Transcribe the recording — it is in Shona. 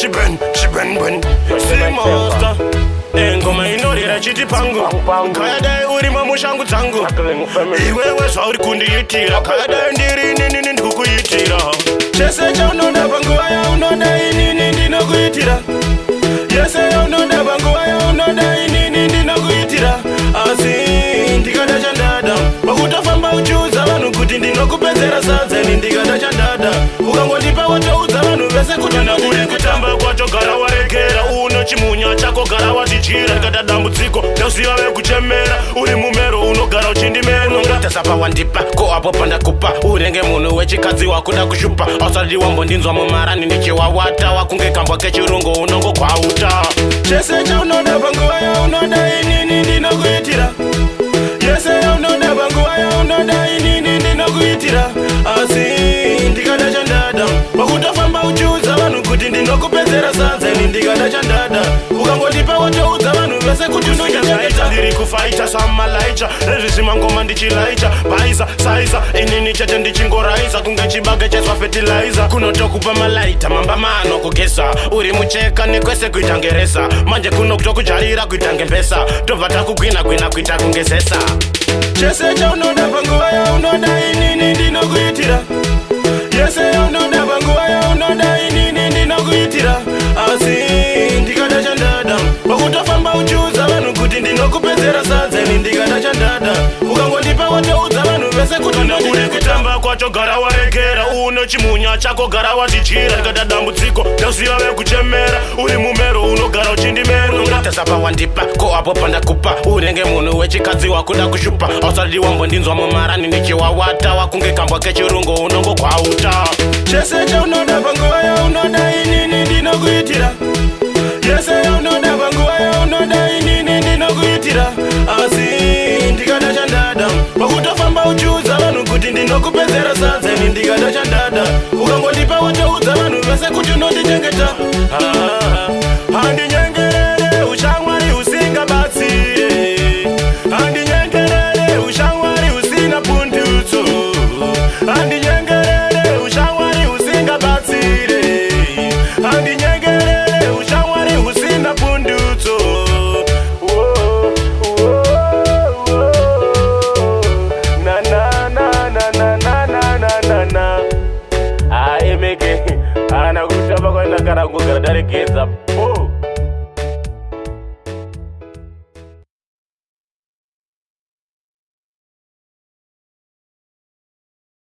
Chiben Si monster Ngoma inorira chiti pangu Kayadai uri mamushangu dzangu Iwewe zvauri kundiitira Kayadai ndiri nini ndikukuitira Chese chaunoda panguva yaunoda inini ndinokuitira Yese yaunoda panguva yaunoda inini ndinokuitira Asi ndikada chandada Pakutofamba uchiudza vanhu kuti ndinokupedzera sadzeni ndikada chandada Ukangondipa wotoudza vanhu vese kuti ndakuri kutamba kwacho gara warekera Uno chimunya chako gara watichira Ndikada dambudziko ndauziva vekuchemera Uri mumero unogara uchindimera Unongatazapa wandipa ko apo pandakupa Urenge munhu wechikadzi wakuda kushupa Ausadi wambondinzwa mumarani ndichiwawata Wakunge kambwa kechirungu unongo kwauta Chese chaunoda panguva yaunoda inini ndinokuitira Yese yaunoda panguva yaunoda inini ndinokuitira Asi ndikada chandada Pakutofamba uchiudza vanhu kuti ndinokupedzera sadzeni ndikada chandada Ukangondipa wotoudza vanhu vese kuti ndonyangaita Ndiri kufaita samalaicha Rezvizimangoma ndichilaicha Baiza, saiza, inini chete ndichingoraiza Kunge chibage cheswa fertilizer Kunotokupa malaita mamba mano kugesa Uri mucheka nekwese kuita ngeresa Manje kuno kutokujarira kuita ngembesa Tobva takugwina kuita kungezesa Chese chaunoda panguva yaunoda inini ndinokuitira Yese yaunoda panguva yaunoda inini ndinokuitira Asi ndikada chandada Pakutofamba uchiudza vanhu kuti ndinokupedzera sadzeni ndikada chandada Ukangondipa wotoudza vanhu vese kuti ndakuri kutamba kwacho gara warekera Uno chimunya chako gara watichira Ndikada dambudziko ndauziva vekuchemera Uri mumero unogara uchindimera Unongatazapa wandipa ko apo pandakupa Urenge munhu wechikadzi wakuda kushupa Ausadi wambondinzwa mumarani ndichiwawata Wakunge kambwa kechirungu unongo kwauta Chese chaunoda panguva yaunoda inini ndinokuitira Yese yaunoda panguva yaunoda inini ndinokuitira Asi ndikada chandada Pakutofamba uchiudza vanhu kuti ndinokupedzera sadzeni ndikada chandada Ukangondipa wotoudza vanhu vese kuti unondichengeta Handinyengerere ushamwari usingabatsire Handinyengerere ushamwari usina pundutso Handinyengerere ushamwari usingabatsire Handinyengerere ushamwari usina pundutso Na na na na na na na na na Aimeke ana kushaba kwa ndakara kugara darekeza